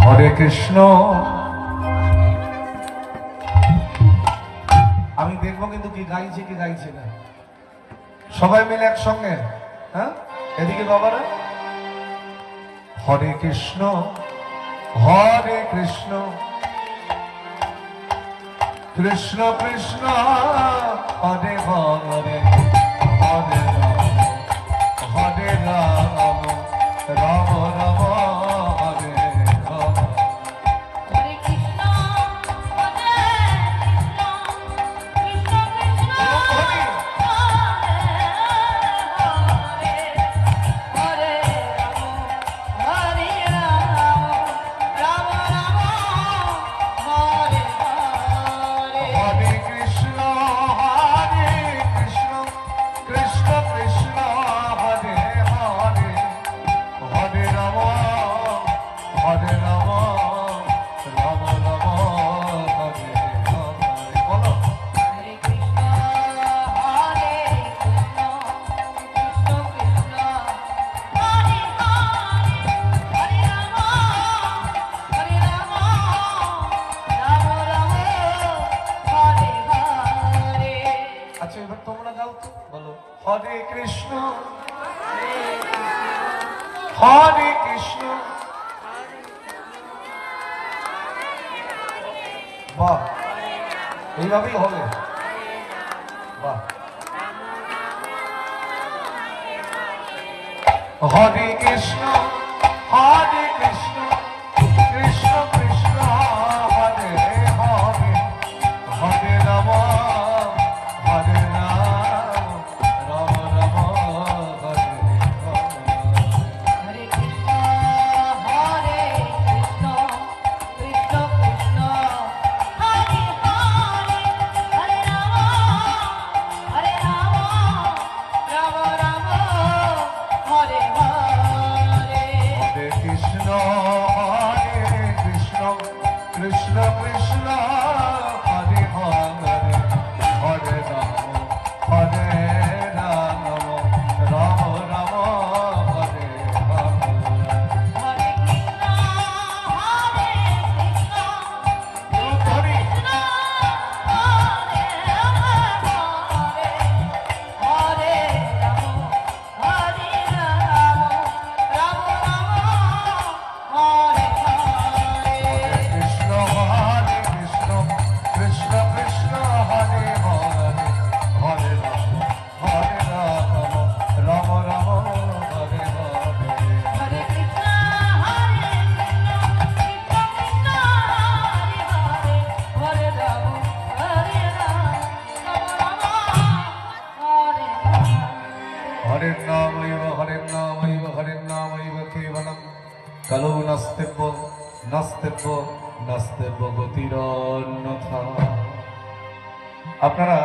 হরে কৃষ্ণ। আমি দেখবো কিন্তু কি গাইছে কি গাইছে না, সবাই মিলে একসঙ্গে। হ্যাঁ, এদিকে বাবারা। হরে কৃষ্ণ হরে কৃষ্ণ কৃষ্ণ কৃষ্ণ হরে হরে, হরে রাম হরে রাম, রাম রাম হরে রাম। হরে কৃষ্ণ হরে কৃষ্ণ কৃষ্ণ কৃষ্ণ হরে হরে, হরে রাম রাম রাম হরে হরে। হরে কৃষ্ণ হরে কৃষ্ণ কৃষ্ণ কৃষ্ণ হরে হরে, হরে রাম হরে রাম, রাম রাম হরে হরে। বলো হরে কৃষ্ণ হরে কৃষ্ণ কৃষ্ণ কৃষ্ণ হরে হরে, হরে রাম রাম রাম হরে হরে। আচ্ছা, এবার তোমরা গাও তো, বলো হরে কৃষ্ণ হরে কৃষ্ণ। বাহ, এইভাবেই হবে। বাহ, হরে কৃষ্ণ হরে কৃষ্ণ কৃষ্ণ কৃষ্ণ হরে হরে, হরে রাম হরে রাম, রাম রাম হরে হরে। হরে কৃষ্ণ হরে কৃষ্ণ কৃষ্ণ কৃষ্ণ হরে হরে, হরে রাম রাম রাম হরে হরে। হরে কৃষ্ণ হরে কৃষ্ণ কৃষ্ণ কৃষ্ণ হরে হরে, হরে রাম হরে রাম, রাম রাম হরে হরে। হরে কৃষ্ণ হরে কৃষ্ণ হরি কৃষ্ণ হরে হরে, হরে রাম রাম হরে হরে। কৃষ্ণ হরে কৃষ্ণ কৃষ্ণ কৃষ্ণ হরে হরে, হরে রাম রাম রাম হরে হরে। হরে কৃষ্ণ হরে কৃষ্ণ কৃষ্ণ কৃষ্ণ হরে হরে, হরে রাম হরে হরে। হরে নামৈব কেবলম, কলৌ নাস্তিব্য নাস্তিব্য নাস্তিব্য গতিরন্যথা। আপনারা